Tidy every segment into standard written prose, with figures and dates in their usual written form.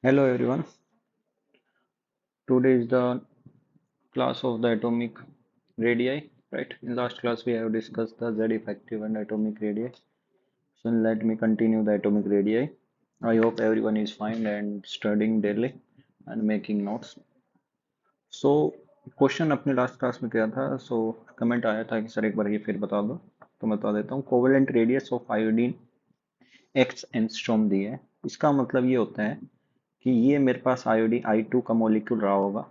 Hello everyone. Today is the class of the atomic radii, right? In last class we have discussed the Z effective and atomic radii. So let me continue the atomic radii. I hope everyone is fine and studying daily and making notes. So question अपने last class में किया था. So comment आया था कि sir एक बार ये फिर बता दो. तो मैं बता देता हूँ. Covalent radius of iodine X angstrom दी है. इसका मतलब ये होता है कि ये मेरे पास आयोडीन I2 का मॉलिक्यूल रहा होगा.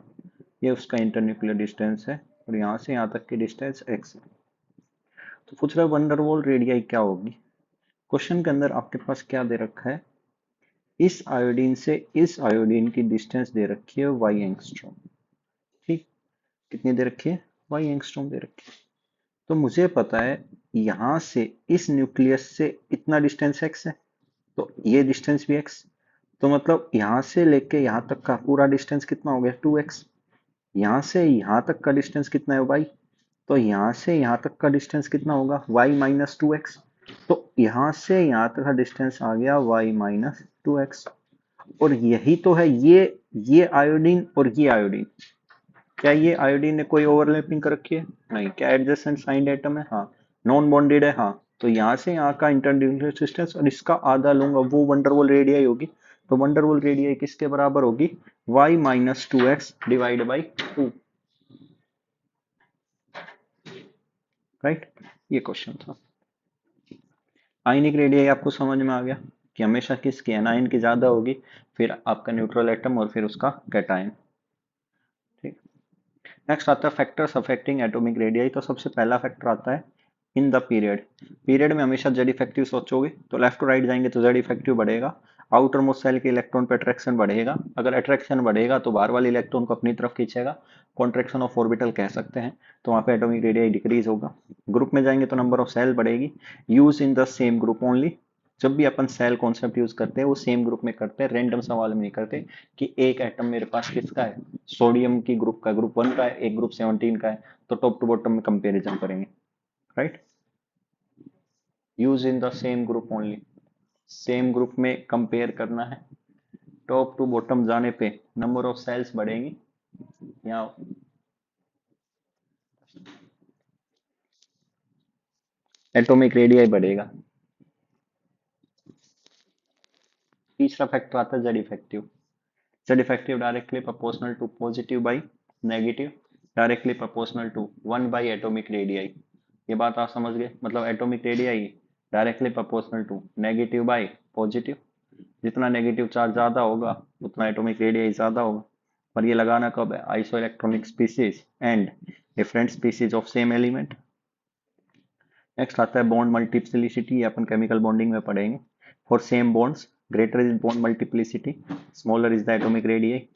ये उसका इंटरन्यूक्लियर डिस्टेंस है और यहाँ से यहाँ तक की डिस्टेंस x है. तो पूछ रहा है वंडरवॉल रेडियाई क्या होगी. क्वेश्चन के अंदर आपके पास क्या दे रखा है. इस आयोडीन से इस आयोडीन की डिस्टेंस दे रखी है y एंगस्ट्रॉम. ठीक. कितनी दे रखी है. y एंगस्ट्रॉम दे रखी है. तो मुझे पता है यहाँ से इस न्यूक्लियस से इतना डिस्टेंस x है. तो ये डिस्टेंस भी x. तो मतलब यहाँ से लेके यहाँ तक का पूरा डिस्टेंस कितना हो गया 2x. यहाँ से यहाँ तक का डिस्टेंस कितना है y. तो यहाँ से यहाँ तक का डिस्टेंस कितना होगा y माइनस 2x. तो यहाँ से यहाँ तक का डिस्टेंस आ गया y माइनस 2x. और यही तो है ये आयोडीन और ये आयोडीन. क्या ये आयोडीन ने कोई ओवरलैपिंग कर रखी है. नहीं. क्या एडजेसेंट साइंड एटम है. हाँ. नॉन बॉन्डेड है. हाँ. तो यहाँ से यहाँ का इंटरन्यूक्लियर डिस्टेंस और इसका आधा लूंगा वो वंडरवॉल रेडियाई होगी. तो वंडरवॉल रेडियाई किसके बराबर होगी y minus 2x divide by 2. Right. ये क्वेश्चन था. आयनिक रेडियाई आपको समझ में आ गया कि हमेशा किसकी एनायन की ज्यादा होगी. फिर आपका न्यूट्रल एटम और फिर उसका कैटायन. ठीक. नेक्स्ट आता है फैक्टर्स अफेक्टिंग एटॉमिक रेडियाई. तो सबसे पहला फैक्टर आता है इन द पीरियड. पीरियड में हमेशा जेड इफेक्टिव सोचोगे तो लेफ्ट टू राइट जाएंगे तो जेड इफेक्टिव बढ़ेगा. आउटर मोस्ट सेल के इलेक्ट्रॉन पर अट्रैक्शन बढ़ेगा. अगर अट्रैक्शन बढ़ेगा तो बाहर वाले इलेक्ट्रॉन को अपनी तरफ खींचेगा. कॉन्ट्रैक्शन ऑफ ऑर्बिटल कह सकते हैं. तो वहां पे एटॉमिक रेडियाई डिक्रीज होगा. ग्रुप में जाएंगे तो नंबर ऑफ सेल बढ़ेगी. Use in the same group only. जब भी अपन सेल कॉन्सेप्ट यूज करते हैं वो सेम ग्रुप में करते हैं. रैंडम सवाल में नहीं करते कि एक एटम मेरे पास किसका है. सोडियम की ग्रुप का ग्रुप 1 का है. एक ग्रुप 17 का है. तो टॉप टू बॉटम में कंपेरिजन करेंगे. Right. Use in the same group only. Same group में कंपेयर करना है. टॉप टू बॉटम जाने पे नंबर ऑफ सेल्स बढ़ेंगी. यहाँ एटॉमिक रेडियाई बढ़ेगा. तीसरा फैक्टर आता है Z effective. Z effective directly proportional to positive by negative directly proportional to 1 by atomic radii. ये बात आप समझ गए. मतलब atomic radii directly proportional to negative by positive. जितना नेगेटिव चार्ज ज्यादा होगा उतना एटॉमिक रेडियाई ज्यादा होगा. पर ये लगाना कब है. Iso electronic species and different species of same element. Next आता है बॉन्ड मल्टीप्लिसिटी. अपन केमिकल बॉन्डिंग में पढ़ेंगे. For same bonds greater is bond multiplicity smaller is the atomic radii.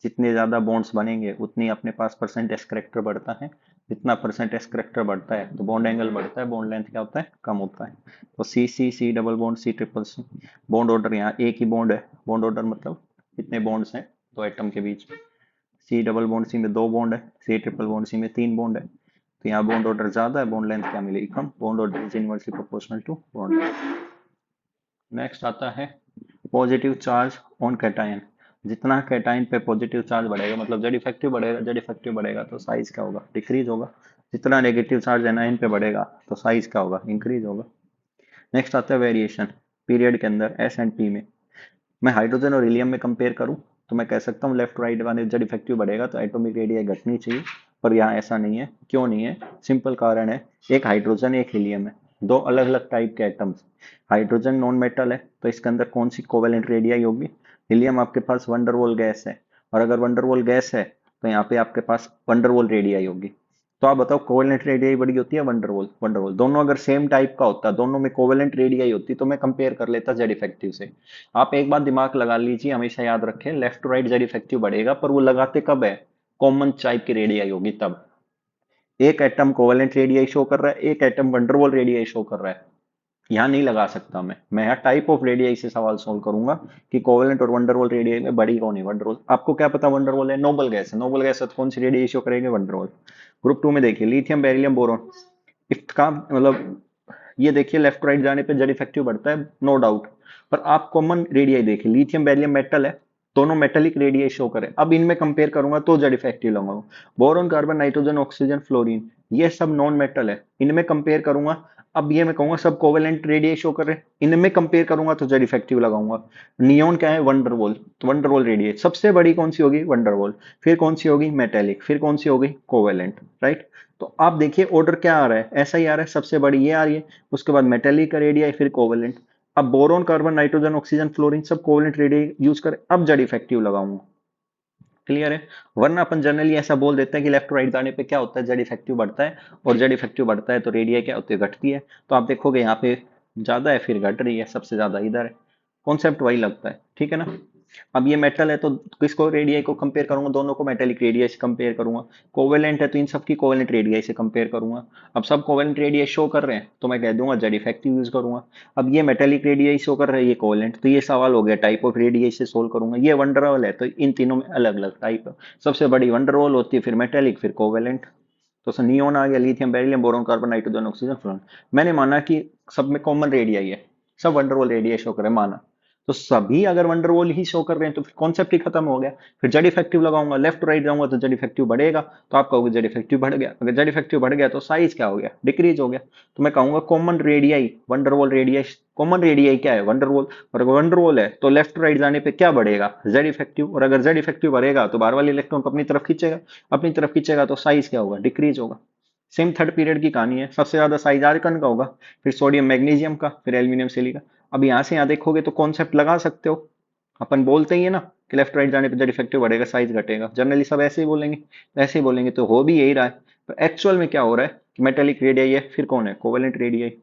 जितने ज्यादा बॉन्ड्स बनेंगे उतनी अपने पास परसेंट एस करेक्टर बढ़ता है. जितना परसेंट एस करेक्टर बढ़ता है तो बॉन्ड एंगल बढ़ता है. बॉन्ड लेंथ क्या होता है कम होता है. तो C C C double bond C triple C. Bond order यहाँ एक ही बॉन्ड है. बॉन्ड ऑर्डर मतलब कितने बॉन्ड्स हैं दो एटम के बीच में. सी डबल बॉन्ड सी में 2 बॉन्ड है. सी ट्रिपल बॉन्ड सी में 3 बॉन्ड है. तो यहाँ बॉन्ड ऑर्डर ज्यादा है. बॉन्ड लेंथ क्या मिलेगी कम. Bond order is inversely proportional to bond. Next आता है पॉजिटिव चार्ज ऑन कैटायन. जितना कैटायन पे पॉजिटिव चार्ज बढ़ेगा मतलब जेड इफेक्टिव बढ़ेगा. जेड इफेक्टिव बढ़ेगा तो साइज क्या होगा डिक्रीज होगा. जितना नेगेटिव चार्ज एनायन पे बढ़ेगा तो साइज क्या होगा इंक्रीज होगा. नेक्स्ट आता है वेरिएशन पीरियड के अंदर एस एंड पी में. मैं हाइड्रोजन और हीलियम में कंपेयर करूं तो मैं कह सकता हूं लेफ्ट राइट वाले जेड इफेक्टिव बढ़ेगा तो एटॉमिक रेडियस घटनी चाहिए. पर यहाँ ऐसा नहीं है. क्यों नहीं है. सिंपल कारण है. एक हाइड्रोजन एक हीलियम है. दो अलग अलग टाइप के एटम्स. हाइड्रोजन नॉन मेटल है तो इसके अंदर कौन सी कोवेलेंट रेडियाई होगी. हीलियम आपके पास वंडरवॉल गैस है. और अगर वंडरवॉल गैस है तो यहाँ पे आपके पास वंडरवॉल रेडियाई होगी. तो आप बताओ कोवेलेंट रेडियाई बड़ी होती है वंडरवॉल. वंडरवॉल दोनों अगर सेम टाइप का होता दोनों में कोवेलेंट रेडियाई होती तो मैं कंपेयर कर लेता जेड इफेक्टिव से. आप एक बात दिमाग लगा लीजिए. हमेशा याद रखें left to right Z effective बढ़ेगा पर वो लगाते कब है. कॉमन टाइप की रेडियाई होगी तब. एक एटम कोवेलेंट रेडियाई शो कर रहा है. एक एटम वंडरवॉल रेडियाई शो कर रहा है. यहाँ नहीं लगा सकता मैं यहाँ टाइप ऑफ रेडियाई से सवाल सोल्व करूंगा कि कोवेलेंट और वंडरवॉल रेडियाई में बड़ी कौन है. वंडरवॉल आपको क्या पता वंडरवॉल है. नोबल गैस है. नोबल गैस है तो कौन सी रेडियाई शो करेंगे वंडरवॉल. ग्रुप 2 में देखिए लिथियम बेरिलियम बोरोन. इसका मतलब ये देखिए लेफ्ट राइट जाने पे जेड इफेक्टिव बढ़ता है नो डाउट. पर आप कॉमन रेडियाई देखिए लिथियम बेरिलियम मेटल है. दोनों मेटेलिक रेडियस शो करें। अब इनमें कंपेयर करूंगा तो जेड इफेक्टिव लगाऊंगा। Boron, carbon, nitrogen, oxygen, fluorine, ये सब नॉन मेटल है, इनमें कंपेयर करूंगा। अब ये मैं कहूंगा सब कोवेलेंट रेडियस शो कर रहे हैं, इनमें कंपेयर करूंगा तो जेड इफेक्टिव लगाऊंगा। नियोन क्या है? वंडरवॉल, तो वंडरवॉल रेडियस सबसे बड़ी कौन सी होगी? वंडरवॉल। फिर कौन सी होगी? मेटेलिक। फिर कौन सी होगी? कोवेलेंट। राइट। तो आप देखिए ऑर्डर क्या आ रहा है, ऐसा ही आ रहा है, सबसे बड़ी ये आ रही है, उसके बाद मेटेलिक का रेडियस, फिर कोवेलेंट। अब boron, carbon, nitrogen, oxygen, fluorine सब कोवेलेंट रेडियस यूज करें, अब जेड इफेक्टिव लगाऊंगा। क्लियर है? वरना अपन जनरली ऐसा बोल देते हैं कि लेफ्ट राइट जाने पे क्या होता है, जेड इफेक्टिव बढ़ता है, और जेड इफेक्टिव बढ़ता है तो रेडियस क्या होती है? घटती है। तो आप देखोगे यहाँ पे ज्यादा है, फिर घट रही है, सबसे ज्यादा इधर है। कॉन्सेप्ट वही लगता है, ठीक है ना? अब ये मेटल है तो किसको रेडियस को कंपेयर करूंगा? दोनों को मेटेलिक रेडियस से कंपेयर करूंगा। कोवेलेंट है तो इन सब की कोवेलेंट रेडियस से कंपेयर करूंगा। अब सब कोवेलेंट रेडियस शो कर रहे हैं तो मैं कह दूंगा जेड इफेक्टिव यूज करूंगा। अब ये मेटेलिक रेडियस शो कर रहे हैं, ये कोवेलेंट, तो ये सवाल हो गया टाइप ऑफ रेडियस से सोल्व करूंगा। ये वंडरवॉल है तो इन तीनों में अलग अलग टाइप है। सबसे बड़ी वंडरवॉल होती है, फिर मेटेलिक, फिर कोवेलेंट। तो नियोन आ गया, lithium, beryllium, boron, carbon, nitrogen, oxygen, fluorine. मैंने माना कि सब में कॉमन रेडियस है, सब वंडरवॉल रेडियस शो करे, माना। तो सभी अगर वंडरवॉल ही शो कर रहे हैं तो फिर कॉन्सेप्ट ही खत्म हो गया। फिर जेड इफेक्टिव लगाऊंगा, लेफ्ट राइट जाऊंगा तो जेड इफेक्टिव बढ़ेगा, तो आप कहोगे जेड इफेक्टिव बढ़ गया। अगर जेड इफेक्टिव बढ़ गया तो साइज क्या हो गया? डिक्रीज हो गया। तो मैं कहूंगा common radii van der Waals radius, common radii क्या है? वंडरवॉल। और अगर वंडरवॉल है तो लेफ्ट राइट जाने पे क्या बढ़ेगा? Z effective. और अगर जेड इफेक्टिव बढ़ेगा तो बाहर वाले इलेक्ट्रॉन को अपनी तरफ खींचेगा, अपनी तरफ खींचेगा तो साइज क्या होगा? डिक्रीज होगा। सेम थर्ड पीरियड की कहानी है, सबसे ज्यादा साइज आर्गन का होगा, फिर सोडियम मैग्नीशियम का, फिर एल्यूमिनियम सिलिका। अब यहाँ से यहाँ देखोगे तो कॉन्सेप्ट लगा सकते हो। अपन बोलते ही है ना कि लेफ्ट राइट जाने पर जेड इफेक्टिव बढ़ेगा, साइज घटेगा, जनरली सब ऐसे ही बोलेंगे, ऐसे ही बोलेंगे, तो हो भी यही रहा है। तो एक्चुअल में क्या हो रहा है कि मेटेलिक रेडियस है, फिर कौन है? Covalent radius.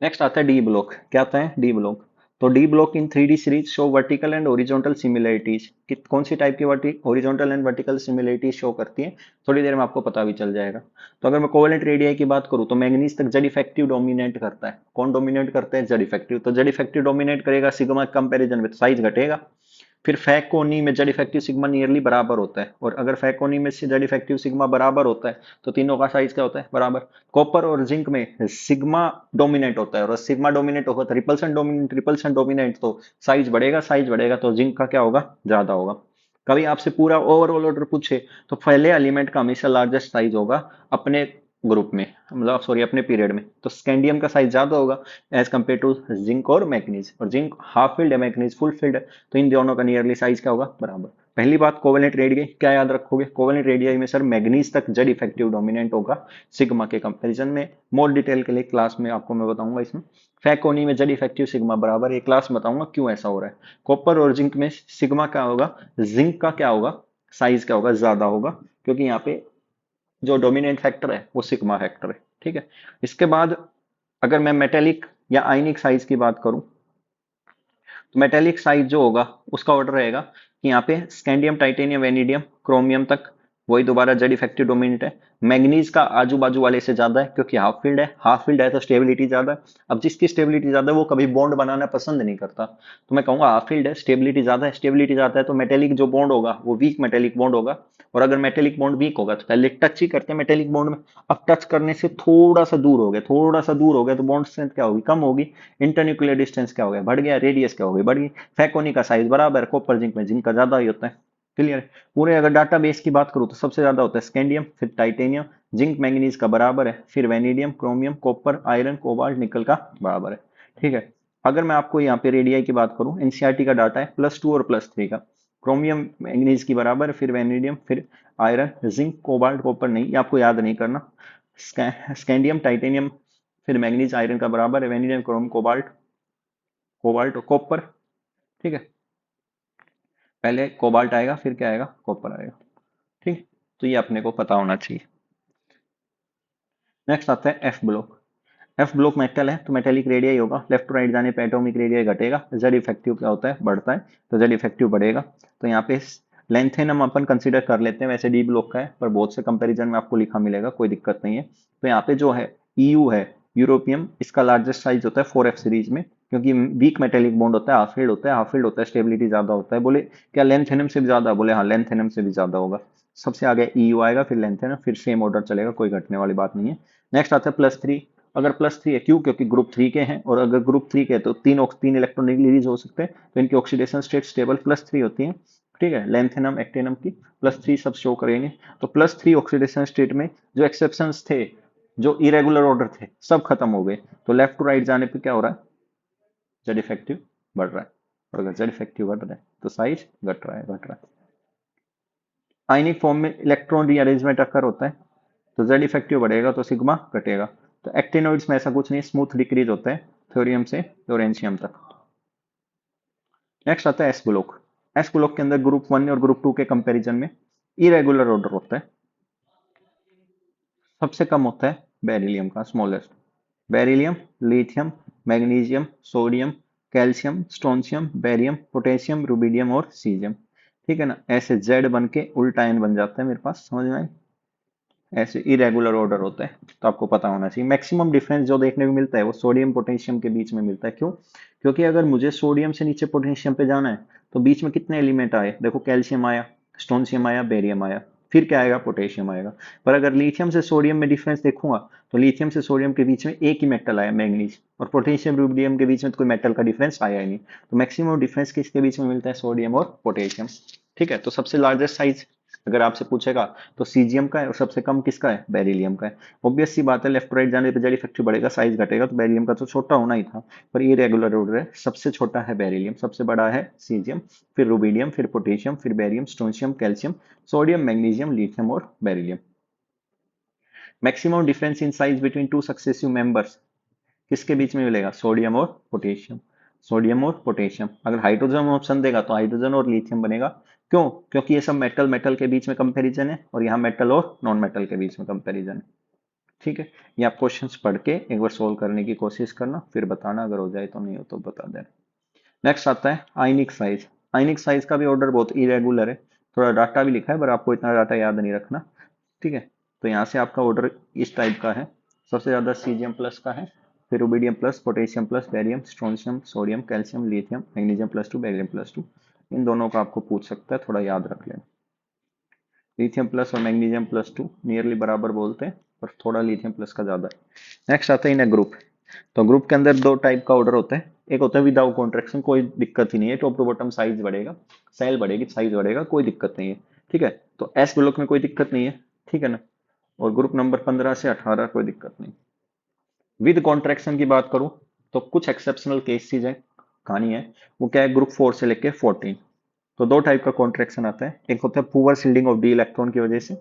नेक्स्ट आता है डी ब्लॉक। क्या आता है? D block. तो D block in 3D series show vertical and horizontal similarities. कौन सी टाइप की horizontal and vertical similarities show करती है? थोड़ी देर में आपको पता भी चल जाएगा। तो अगर मैं कोवेलेंट रेडियस की बात करूं तो मैग्नीज तक जेड इफेक्टिव डोमिनेट करता है। कौन डोमिनेट करता है? Z effective. तो जेड इफेक्टिव डोमिनेट करेगा सिग्मा कंपैरिजन में, साइज घटेगा। फिर फैकोनी में जेड इफेक्टिव सिग्मा नियरली बराबर होता है, और अगर फैकोनी में जेड इफेक्टिव सिग्मा बराबर होता है तो तीनों का साइज क्या होता है? बराबर। कॉपर और जिंक में सिग्मा डोमिनेट होता है, और सिग्मा डोमिनेट होगा तो रिपल्सन डोमिनेट, तो साइज बढ़ेगा, साइज बढ़ेगा तो जिंक का क्या होगा? ज्यादा होगा। कभी आपसे पूरा ओवरऑल ऑर्डर पूछे तो पहले एलिमेंट का हमेशा लार्जेस्ट साइज होगा अपने ग्रुप में, मतलब सॉरी अपने पीरियड में, तो स्कैंडियम का साइज ज्यादा होगा एज कम्पेयर टू जिंक और मैग्नीज। और जिंक हाफ फील्ड है, मैग्नीज फुल फील्ड है, तो इन दोनों का नियरली साइज क्या होगा? बराबर। पहली बात कोवेलेंट रेडियस क्या याद रखोगे? कोवेलेंट रेडियस में सर मैग्नीज तक जेड इफेक्टिव डोमिनेंट होगा सिग्मा के कंपैरिजन में। मोर डिटेल के लिए क्लास में आपको मैं बताऊंगा इसमें। फैकोनी में जेड इफेक्टिव सिग्मा बराबर, ये क्लास में बताऊंगा क्यों ऐसा हो रहा है। कॉपर और जिंक में सिग्मा क्या होगा? जिंक का क्या होगा? साइज क्या होगा? ज्यादा होगा, क्योंकि यहाँ पे जो डोमिनेंट फैक्टर है वो सिग्मा फैक्टर है। ठीक है। इसके बाद अगर मैं मेटेलिक या आयनिक साइज की बात करूं तो मेटेलिक साइज जो होगा उसका ऑर्डर रहेगा कि यहाँ पे स्कैंडियम, टाइटेनियम, वेनेडियम, क्रोमियम तक वही दोबारा जेड इफेक्टिव डोमिनेंट है। मैग्नीज का आजू बाजू वाले से ज्यादा है क्योंकि हाफ फील्ड है, हाफ फील्ड है तो स्टेबिलिटी ज्यादा है। अब जिसकी स्टेबिलिटी ज्यादा है वो कभी बॉन्ड बनाना पसंद नहीं करता, तो मैं कहूंगा हाफ फील्ड है, स्टेबिलिटी ज्यादा है, स्टेबिलिटी ज्यादा है तो मेटेलिक जो बॉन्ड होगा वो वीक मेटेलिक बॉन्ड होगा। और अगर मेटेलिक बॉन्ड वीक होगा तो पहले टच ही करते हैं मेटेलिक बॉन्ड में, अब टच करने से थोड़ा सा दूर हो गया, थोड़ा सा दूर हो गया तो बॉन्ड स्ट्रेंथ क्या होगी? कम होगी। इंटरन्यूक्लियर डिस्टेंस क्या हो गया? बढ़ गया। रेडियस क्या हो गई? बढ़ गई। फैकोनी का साइज बराबर, कॉपर जिंक में जिंक का ज्यादा ही होता है। क्लियर है? पूरे अगर डाटा बेस की बात करूं तो सबसे ज्यादा होता है स्कैंडियम, फिर टाइटेनियम, जिंक मैंगनीज का बराबर है, फिर vanadium, chromium, copper, iron, cobalt, निकल का बराबर है। ठीक है। अगर मैं आपको यहाँ पे रेडियाई की बात करूं, एनसीईआरटी का डाटा है +2 और +3 का। क्रोमियम मैंगनीज की बराबर, फिर वेनेडियम, फिर आयरन, जिंक, कोबाल्ट, कॉपर नहीं, ये आपको याद नहीं करना। स्कैंडियम, टाइटेनियम, फिर मैंगनीज, आयरन का बराबर है, वेनेडियम, क्रोम, कोबाल्ट, कोबाल्ट और कॉपर। ठीक है। पहले कोबाल्ट आएगा, फिर क्या आएगा? कॉपर आएगा। ठीक। तो ये अपने को पता होना चाहिए। नेक्स्ट आता है F block. F block metal है तो मेटेलिक रेडियस होगा, लेफ्ट टू राइट जाने पे एटॉमिक रेडियस घटेगा। जेड इफेक्टिव क्या होता है? बढ़ता है, तो जेड इफेक्टिव बढ़ेगा। तो यहाँ पे लेंथेनम अपन कंसीडर कर लेते हैं, वैसे डी ब्लॉक का है पर बहुत से कंपैरिजन में आपको लिखा मिलेगा, कोई दिक्कत नहीं है। तो यहाँ पे जो है ईयू है, यूरोपियम, इसका लार्जेस्ट साइज होता है 4F सीरीज में, क्योंकि वीक मेटेलिक बॉन्ड होता है, हाफ फील्ड होता है, हाफ फील्ड होता है, स्टेबिलिटी ज्यादा होता है। बोले क्या लेंथेनम से भी ज्यादा? बोले हाँ लेंथेनम से भी ज्यादा होगा। सबसे आगे ईयू आएगा, फिर लेंथेनम, फिर सेम ऑर्डर चलेगा, कोई घटने वाली बात नहीं है। नेक्स्ट आता है +3। अगर +3 है, क्यों? क्योंकि ग्रुप 3 के हैं, और अगर ग्रुप 3 के हैं तो तीन इलेक्ट्रॉन रिलीज हो सकते हैं, तो इनकी ऑक्सीडेशन स्टेट स्टेबल +3 होती है। ठीक है, लेंथेनम एक्टिनम की +3 सब शो करेंगे। तो +3 ऑक्सीडेशन स्टेट में जो एक्सेप्शंस थे, जो इरेगुलर ऑर्डर थे, सब खत्म हो गए। तो लेफ्ट टू राइट जाने पे क्या हो रहा है? जेड इफेक्टिव बढ़ रहा है, और अगर जेड इफेक्टिव बढ़ रहा है तो साइज घट रहा है। आयनिक फॉर्म में इलेक्ट्रॉन रीअरेंजमेंट अकर होता है, तो जेड इफेक्टिव बढ़ेगा तो सिग्मा घटेगा। तो एक्टिनोइड्स में ऐसा कुछ नहीं, स्मूथ डिक्रीज होता है थ्योरियम से लोरेंशियम तक। नेक्स्ट आता है एस ब्लॉक। एस ब्लॉक के अंदर ग्रुप 1 और ग्रुप 2 के कंपैरिजन में इरेगुलर ऑर्डर होता है। सबसे कम होता है बेरिलियम का, smallest. Beryllium, lithium, magnesium, sodium, calcium, strontium, barium, potassium, rubidium और सीजियम। ठीक है ना, ऐसे जेड बन के उल्टा एन बन जाता है मेरे पास, समझ में आई? ऐसे इरेगुलर ऑर्डर होता है, तो आपको पता होना चाहिए। मैक्सिमम डिफरेंस जो देखने को मिलता है वो सोडियम पोटेशियम के बीच में मिलता है। क्यों? क्योंकि अगर मुझे सोडियम से नीचे पोटेशियम पे जाना है तो बीच में कितने एलिमेंट आए? देखो, कैल्शियम आया, स्ट्रोंशियम आया, बेरियम आया, फिर क्या आएगा? पोटेशियम आएगा। पर अगर लिथियम से सोडियम में डिफरेंस देखूंगा तो लिथियम से सोडियम के बीच में एक ही मेटल आया, मैग्नीज, और पोटेशियम रुबिडियम के बीच में तो कोई मेटल का डिफरेंस आया ही नहीं। तो मैक्सिमम डिफरेंस किसके बीच में मिलता है? सोडियम और पोटेशियम। ठीक है, तो सबसे लार्जेस्ट साइज अगर आपसे पूछेगा तो सीजियम का है, और सबसे कम किसका है? बेरिलियम का है। ऑब्वियस सी बात है, लेफ्ट टू राइट जाने पे जेड इफेक्टिव बढ़ेगा, साइज घटेगा, तो बेरिलियम का तो छोटा होना ही था। पर ये रेगुलर ऑर्डर है, सबसे छोटा है बेरिलियम, सबसे बड़ा है सीजियम, फिर रुबिडियम, फिर पोटेशियम, फिर barium, strontium, calcium, sodium, magnesium, lithium और beryllium. Maximum difference in size between two successive members किसके बीच में मिलेगा? सोडियम और पोटेशियम। सोडियम और पोटेशियम। अगर हाइड्रोजन ऑप्शन देगा तो हाइड्रोजन और लिथियम बनेगा। क्यों? क्योंकि ये सब मेटल मेटल के बीच में कंपैरिजन है, और यहाँ मेटल और नॉन मेटल के बीच में कंपैरिजन है। ठीक है, ये आप क्वेश्चंस पढ़ के एक बार सोल्व करने की कोशिश करना, फिर बताना, अगर हो जाए तो, नहीं हो तो बता देना। नेक्स्ट आता है आयनिक साइज। आयनिक साइज का भी ऑर्डर बहुत इरेगुलर है, थोड़ा डाटा भी लिखा है, पर आपको इतना डाटा याद नहीं रखना। ठीक है, तो यहाँ से आपका ऑर्डर इस टाइप का है। सबसे ज्यादा सीजियम प्लस का है, फिर rubidium plus, potassium plus, barium, strontium, sodium, calcium, lithium, magnesium +2, beryllium +2। इन दोनों का आपको पूछ सकता है, थोड़ा याद रख लेना। लिथियम प्लस और मैग्नीशियम +2 नियरली बराबर बोलते हैं, पर थोड़ा लिथियम प्लस का ज्यादा है। नेक्स्ट आता है इन ग्रुप। तो ग्रुप के अंदर दो टाइप का ऑर्डर होता है। एक होता है विदाउट कॉन्ट्रैक्शन, कोई दिक्कत ही नहीं है, टॉप टू बॉटम साइज बढ़ेगा, सेल बढ़ेगी, साइज बढ़ेगा, कोई दिक्कत नहीं है। ठीक है, तो एस ब्लॉक में कोई दिक्कत नहीं है। ठीक है ना, और ग्रुप नंबर 15 से 18 कोई दिक्कत नहीं। विद कॉन्ट्रैक्शन की बात करूं तो कुछ एक्सेप्शनल केसेस है, कहानी है। वो क्या है? ग्रुप 4 से लेके 14। तो दो टाइप का कॉन्ट्रैक्शन आता है। एक होता है poor shielding of D electron की वजह से।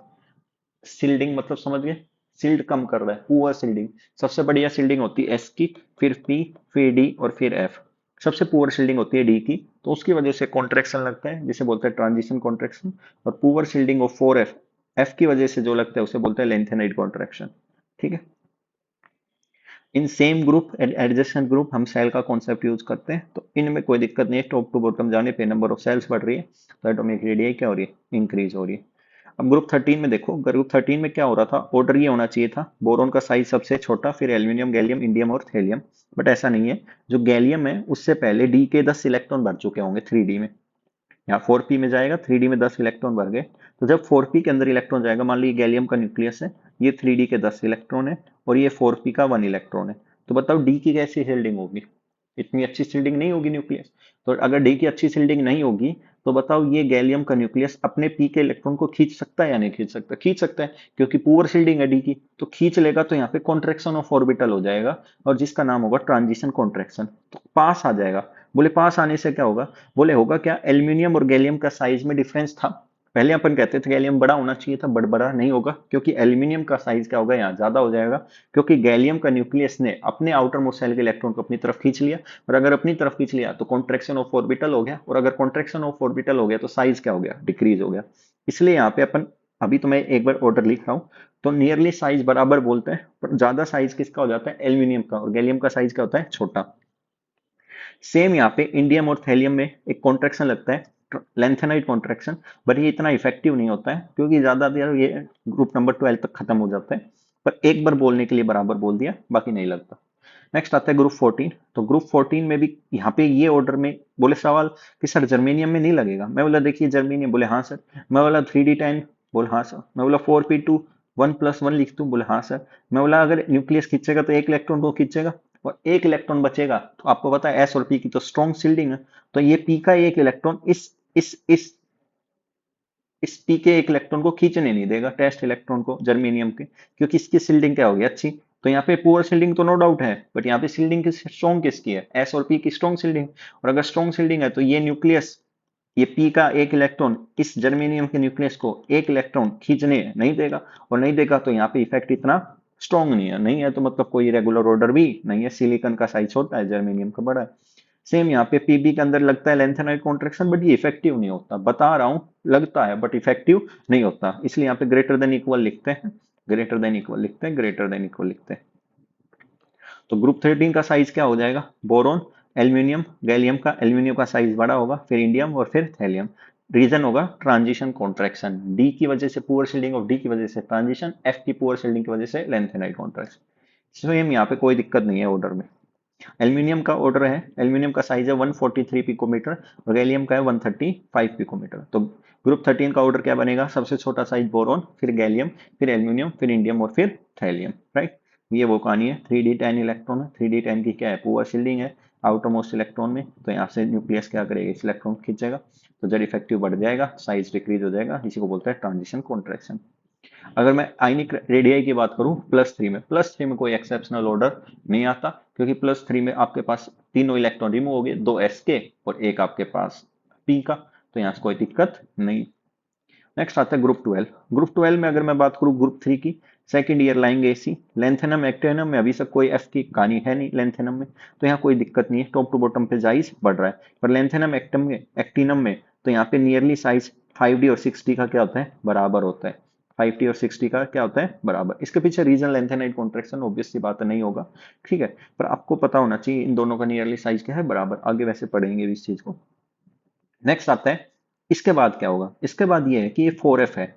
शिल्डिंग मतलब समझ गए? शिल्ड कम कर रहा है, पुअर शिल्डिंग। सबसे बढ़िया शिल्डिंग होती है एस की, फिर पी, फिर डी और फिर एफ। सबसे पुअर शिल्डिंग होती है डी की, तो उसकी वजह से कॉन्ट्रैक्शन लगता है, जिसे बोलते हैं ट्रांजिशन कॉन्ट्रैक्शन। और poor shielding of 4f, F की वजह से जो लगता है उसे बोलते हैं लेंथेनाइड कॉन्ट्रैक्शन। ठीक है, in same group adjacent group हम सेल का कॉन्सेप्ट यूज करते हैं, तो इनमें कोई दिक्कत नहीं है। टॉप टू बॉटम जाने पे नंबर ऑफ सेल्स बढ़ रही है, तो एटॉमिक रेडियस क्या हो रही है? इंक्रीज हो रही है। अब ग्रुप 13 में देखो, ग्रुप 13 में क्या हो रहा था? ऑर्डर ये होना चाहिए था, बोरोन का साइज सबसे छोटा, फिर एल्यूमिनियम, गैलियम, इंडियम और थेलियम। बट ऐसा नहीं है। जो गैलियम है उससे पहले डी के 10 इलेक्ट्रॉन भर चुके होंगे 3D में। यहाँ 4p में जाएगा, 3D में 10 इलेक्ट्रॉन भर गए। तो जब 4p के अंदर इलेक्ट्रॉन जाएगा, मान लीजिए गैलियम का न्यूक्लियस है, ये 3D के 10 इलेक्ट्रॉन है, और ये 4p का 1 इलेक्ट्रॉन है। तो बताओ डी की कैसी शिल्डिंग होगी? इतनी अच्छी शिल्डिंग नहीं होगी न्यूक्लियस। तो अगर डी की अच्छी शिल्डिंग नहीं होगी, तो बताओ ये गैलियम का न्यूक्लियस अपने पी के इलेक्ट्रॉन को खींच सकता है या नहीं खींच सकता? खींच सकता है, क्योंकि पुअर शिल्डिंग है डी की, तो खींच लेगा, तो यहाँ पे कॉन्ट्रेक्शन ऑफ ऑर्बिटल हो जाएगा, और जिसका नाम होगा ट्रांजिशन कॉन्ट्रेक्शन, तो पास आ जाएगा। बोले पास आने से क्या होगा? बोले होगा क्या? एल्यूमिनियम और गैलियम का साइज में डिफरेंस था। पहले अपन कहते थे गैलियम बड़ा होना चाहिए था, बट बड़ा नहीं होगा, क्योंकि एल्यूमिनियम का साइज क्या होगा? यहाँ ज्यादा हो जाएगा, क्योंकि गैलियम का न्यूक्लियस ने अपने आउटर मोस्ट सेल के इलेक्ट्रॉन को अपनी तरफ खींच लिया, और अगर अपनी तरफ खींच लिया तो कॉन्ट्रेक्शन ऑफ ऑर्बिटल हो गया, और अगर कॉन्ट्रेक्शन ऑफ ऑर्बिटल हो गया तो साइज क्या हो गया? डिक्रीज हो गया। इसलिए यहाँ पे अपन, अभी तो मैं एक बार ऑर्डर लिख रहा हूँ, तो नियरली साइज बराबर बोलते हैं, पर ज्यादा साइज किसका हो जाता है? एल्यूमिनियम का, और गैलियम का साइज क्या होता है? छोटा। सेम यहाँ पे इंडियम और थैलियम में एक कॉन्ट्रैक्शन लगता है, लेंथेनाइड कॉन्ट्रैक्शन, बट ये इतना इफेक्टिव नहीं होता है, क्योंकि ज्यादा देर ये ग्रुप नंबर 12 तक खत्म हो जाता है। पर एक बार बोलने के लिए बराबर बोल दिया, बाकी नहीं लगता। नेक्स्ट आता है ग्रुप 14। तो ग्रुप 14 में भी यहाँ पे ये ऑर्डर में बोले सवाल कि सर जर्मेनियम में नहीं लगेगा। मैं बोला देखिए जर्मेनियम, बोले हाँ सर। मैं बोला 3D10, बोले हाँ सर। मैं बोला 4p2, 1+1 लिख दूं? बोले हाँ सर। मैं बोला अगर न्यूक्लियस खींचेगा तो एक इलेक्ट्रॉन को खींचेगा और एक इलेक्ट्रॉन बचेगा, तो आपको पता है एस और पी की तो स्ट्रॉन्ग शील्डिंग है, तो ये पी का एक इलेक्ट्रॉन इस पी के एक इलेक्ट्रॉन को खींचने नहीं देगा, टेस्ट इलेक्ट्रॉन को जर्मेनियम के, क्योंकि इसकी शील्डिंग क्या होगी? अच्छी। तो यहाँ पे पुअर शील्डिंग तो नो डाउट है, बट यहाँ पे शील्डिंग किस स्ट्रॉन्ग किसकी है? एस और पी की स्ट्रॉन्ग शील्डिंग। और अगर स्ट्रॉन्ग शील्डिंग है तो ये न्यूक्लियस, ये पी का एक इलेक्ट्रॉन इस जर्मेनियम के न्यूक्लियस को एक इलेक्ट्रॉन खींचने नहीं देगा, और नहीं देगा तो यहाँ पे इफेक्ट इतना स्ट्रॉन्ग नहीं है। नहीं है तो मतलब कोई रेगुलर ऑर्डर भी नहीं है, सिलिकॉन का साइज छोटा है, जर्मेनियम का बड़ा है। सेम यहाँ पे पीबी के अंदर लगता है लेंथेनाइड कॉन्ट्रेक्शन, बट ये इफेक्टिव नहीं होता, बता रहा हूँ लगता है बट इफेक्टिव नहीं होता, इसलिए यहाँ पे ग्रेटर देन इक्वल लिखते हैं, ग्रेटर देन इक्वल लिखते हैं, ग्रेटर देन इक्वल लिखते हैं। तो ग्रुप 13 का साइज क्या हो जाएगा? बोरोन, एल्यूमिनियम, गैलियम का, एल्यूमिनियम का साइज बड़ा होगा, फिर इंडियम और फिर थैलियम। रीजन होगा ट्रांजिशन कॉन्ट्रैक्शन, डी की वजह से पुअर शील्डिंग और डी की वजह से ट्रांजिशन, एफ की पुअर शील्डिंग की वजह से लेंथेनाइड कॉन्ट्रैक्शन। सेम यहाँ पे कोई दिक्कत नहीं है ऑर्डर में। एल्यूमिनियम का ऑर्डर है, एल्यूमिनियम का साइज है 143 पिकोमीटर और गैलियम का है 135 पिकोमीटर। तो ग्रुप 13 का ऑर्डर क्या बनेगा? सबसे छोटा साइज बोरोन, फिर गैलियम, फिर एल्यूमिनियम, फिर इंडियम और फिर थैलियम, राइट। ये वो कहानी है। 3d10 इलेक्ट्रॉन है, 3d10 की क्या है? पुअर शील्डिंग है आउटर मोस्ट इलेक्ट्रॉन में, तो यहाँ से न्यूक्लियस क्या करेगा? इस इलेक्ट्रॉन खींचेगा, तो जेड इफेक्टिव बढ़ जाएगा, साइज डिक्रीज हो जाएगा, इसी को बोलते हैं ट्रांजिशन कॉन्ट्रैक्शन। अगर मैं आयनिक रेडियाई की बात करूं प्लस थ्री में कोई एक्सेप्शनल ऑर्डर नहीं आता, क्योंकि प्लस 3 में आपके पास तीनों इलेक्ट्रॉन रिमूव हो गए, 2s के और एक आपके पास p का, तो यहाँ से कोई दिक्कत नहीं। नेक्स्ट आता है ग्रुप 12 में अगर मैं बात करूं ग्रुप 3 की, सेकंड ईयर लाएंगे एसी, लेंथेनम एक्टेनम में अभी तक कोई एफ की कहानी है नहीं लेंथेनम में, तो यहाँ कोई दिक्कत नहीं है, टॉप टू बॉटम पे साइज बढ़ रहा है। पर लेंथेनम एक्टिनम में तो यहाँ पे नियरली साइज 5d और 6d का क्या होता है? बराबर होता है। 5d और 6d का क्या होता है? बराबर। इसके पीछे रीजन लेंथेनाइड कॉन्ट्रैक्शन, ऑब्वियसली बात है, नहीं होगा, ठीक है, पर आपको पता होना चाहिए इन दोनों का नियरली साइज क्या है? बराबर। आगे वैसे पढ़ेंगे इस चीज को। नेक्स्ट आता है, इसके बाद क्या होगा? इसके बाद ये है कि ये 4f है,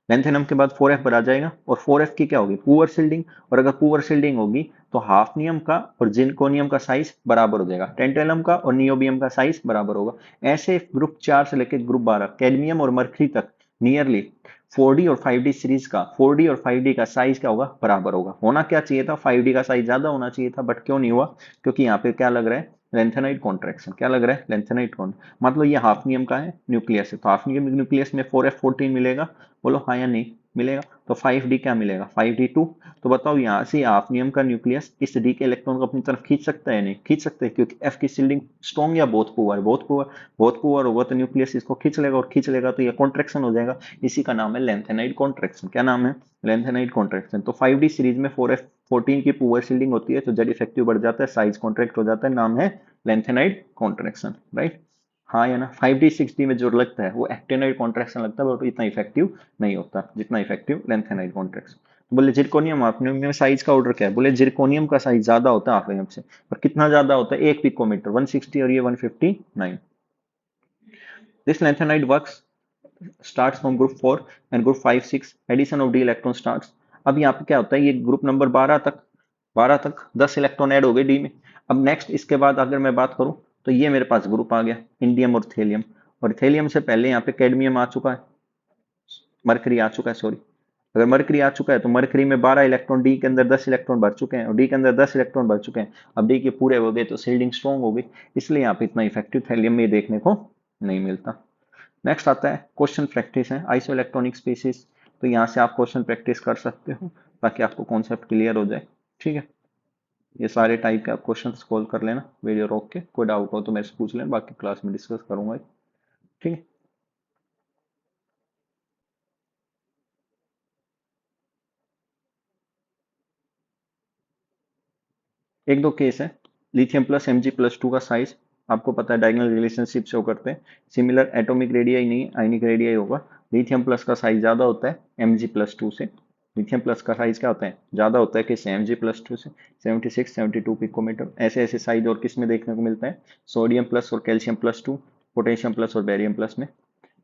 लेंथेनम के बाद 4f पर आ जाएगा, और 4f की क्या होगी? Poor shielding. और अगर पुअर शील्डिंग होगी तो हाफनियम का और जिरकोनियम का साइज बराबर हो जाएगा, टेंटेलम का और नियोबियम का साइज बराबर होगा। ऐसे ग्रुप 4 से लेकर ग्रुप 12 कैडमियम और मरकरी तक नियरली 4d और 5d सीरीज का 4d और 5d का साइज क्या होगा? बराबर होगा। होना क्या चाहिए था? 5d का साइज ज्यादा होना चाहिए था, बट क्यों नहीं हुआ? क्योंकि यहाँ पे क्या लग रहा है? Lanthanide contraction. क्या लग रहा है? Lanthanide contraction. मतलब ये हाफ नियम का है न्यूक्लियस है, तो हाफ नियम न्यूक्लियस में 4f14 मिलेगा, बोलो हाँ या नहीं? मिलेगा। तो 5d क्या मिलेगा? 5d2। तो बताओ यहाँ से हाफ नियम का न्यूक्लियस इस डी के इलेक्ट्रॉन को अपनी तरफ खींच सकता है? नहीं खींच सकते, क्योंकि एफ की शील्डिंग स्ट्रॉन्ग या बहुत पुअर? बहुत पुअर होगा तो न्यूक्लियस इसको खींच लेगा, और खींच लेगा तो ये कॉन्ट्रैक्शन हो जाएगा। इसी का नाम है लेंथेनाइड कॉन्ट्रैक्शन। क्या नाम है? Lanthanide contraction. तो 5d सीरीज में 4f14 की पुअर शील्डिंग होती है, तो जेड इफेक्टिव बढ़ जाता है, साइज कॉन्ट्रैक्ट हो जाता है, नाम है लेंथेनाइड कॉन्ट्रैक्शन, राइट। हाँ या ना? 5d 6d में जो लगता है वो एक्टेनाइड कॉन्ट्रैक्शन लगता है, बट इतना इफेक्टिव नहीं होता जितना इफेक्टिव लेंथेनाइड कॉन्ट्रैक्शन। तो बोले जिरकोनियम हाफनियम में साइज का ऑर्डर क्या है? बोले जिरकोनियम का साइज ज्यादा होता है हाफनियम से, और कितना ज्यादा होता है? 1 पिकोमीटर, 160, और ये 159। This lanthanide works starts from group 4 and group 5 6 addition of D electron starts. अब यहाँ पे क्या होता है? ये ग्रुप नंबर 12 तक 10 इलेक्ट्रॉन ऐड हो गए डी में। अब नेक्स्ट इसके बाद अगर मैं बात करूं तो ये मेरे पास ग्रुप आ गया इंडियम और थेलियम, और थेलियम से पहले यहाँ पे कैडमियम आ चुका है, मरकरी आ चुका है, सॉरी। अगर मरकरी आ चुका है तो मरकरी में 12 इलेक्ट्रॉन, डी के अंदर 10 इलेक्ट्रॉन भर चुके हैं, और डी के अंदर 10 इलेक्ट्रॉन भर चुके हैं। अब डी के पूरे हो गए तो शील्डिंग स्ट्रॉन्ग हो गई, इसलिए यहाँ पे इतना इफेक्टिव थैलियम में देखने को नहीं मिलता। नेक्स्ट आता है क्वेश्चन प्रैक्टिस है, आइसो इलेक्ट्रॉनिक स्पीसीज। तो यहाँ से आप क्वेश्चन प्रैक्टिस कर सकते हो ताकि आपको कॉन्सेप्ट क्लियर हो जाए, ठीक है। ये सारे टाइप के आप क्वेश्चन सॉल्व कर लेना वीडियो रोक के, कोई डाउट हो तो मेरे से पूछ लेना, बाकी क्लास में डिस्कस करूंगा, ठीक है। एक दो केस है, लिथियम प्लस Mg+2 का साइज आपको पता है डायगोनल रिलेशनशिप शो करते हैं, सिमिलर एटॉमिक रेडियाई नहीं आयनिक रेडियाई होगा। लिथियम प्लस का साइज ज्यादा होता है Mg+2 से, लिथियम प्लस का साइज क्या होता है? ज्यादा होता है किससे? Mg+2 से, 76 72 पिकोमीटर। ऐसे ऐसे साइज और किस में देखने को मिलता है? सोडियम प्लस और कैल्शियम+2, पोटेशियम प्लस और बेरियम प्लस में।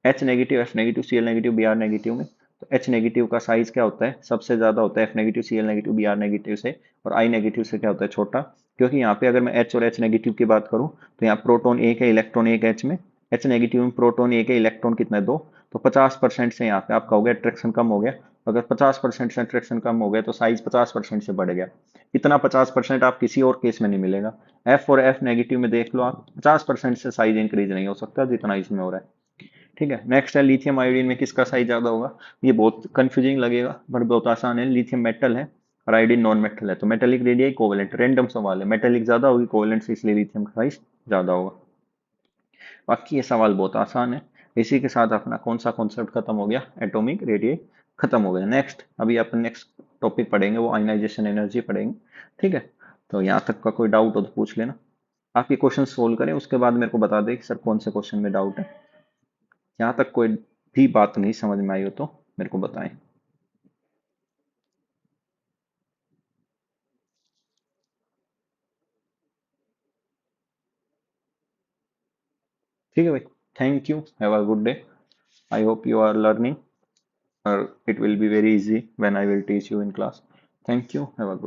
H negative F negative C L negative B R negative में, तो एच नेगेटिव का साइज क्या होता है? सबसे ज्यादा होता है F negative C L negative B R negative से, और आई नेगेटिव से क्या होता है? छोटा। क्योंकि यहाँ पे अगर मैं एच और एच नेगेटिव की बात करूँ तो यहाँ प्रोटोन एक है, इलेक्ट्रॉन एक एच में, एच नेगेटिव में प्रोटोन एक है, इलेक्ट्रॉन कितना है? 2। तो 50% से यहाँ पे आपका हो गया अट्रैक्शन कम हो गया, अगर 50% से अट्रैक्शन कम हो गया तो साइज 50% से बढ़ गया। इतना 50% आप किसी और केस में नहीं मिलेगा। एफ और एफ नेगेटिव में देख लो आप, 50% से साइज इंक्रीज नहीं हो सकता जितना इसमें हो रहा है। ठीक है, नेक्स्ट है लिथियम आयोडीन में किसका साइज ज्यादा होगा। ये बहुत कंफ्यूजिंग लगेगा पर बहुत आसान है। लिथियम मेटल है और आयोडीन नॉन मेटल है, तो मेटेलिक रेडियस कोवेलेंट, रैंडम सवाल है, मेटेलिक ज्यादा होगी कोवेलेंट से, इसलिए लिथियम का साइज ज्यादा होगा। बाकी ये सवाल बहुत आसान है। इसी के साथ अपना कौन सा कॉन्सेप्ट खत्म हो गया, एटॉमिक रेडियस खत्म हो गया। नेक्स्ट अभी अपन नेक्स्ट टॉपिक पढ़ेंगे, वो आयनाइजेशन एनर्जी पढ़ेंगे। ठीक है, तो यहाँ तक का कोई डाउट हो तो पूछ लेना। आप ये क्वेश्चन सोल्व करें उसके बाद मेरे को बता दें कि सर कौन से क्वेश्चन में डाउट है। यहाँ तक कोई भी बात नहीं समझ में आई हो तो मेरे को बताएं। ठीक है भाई, thank you, have a good day. I hope you are learning, or it will be very easy when I will teach you in class. Thank you, have a good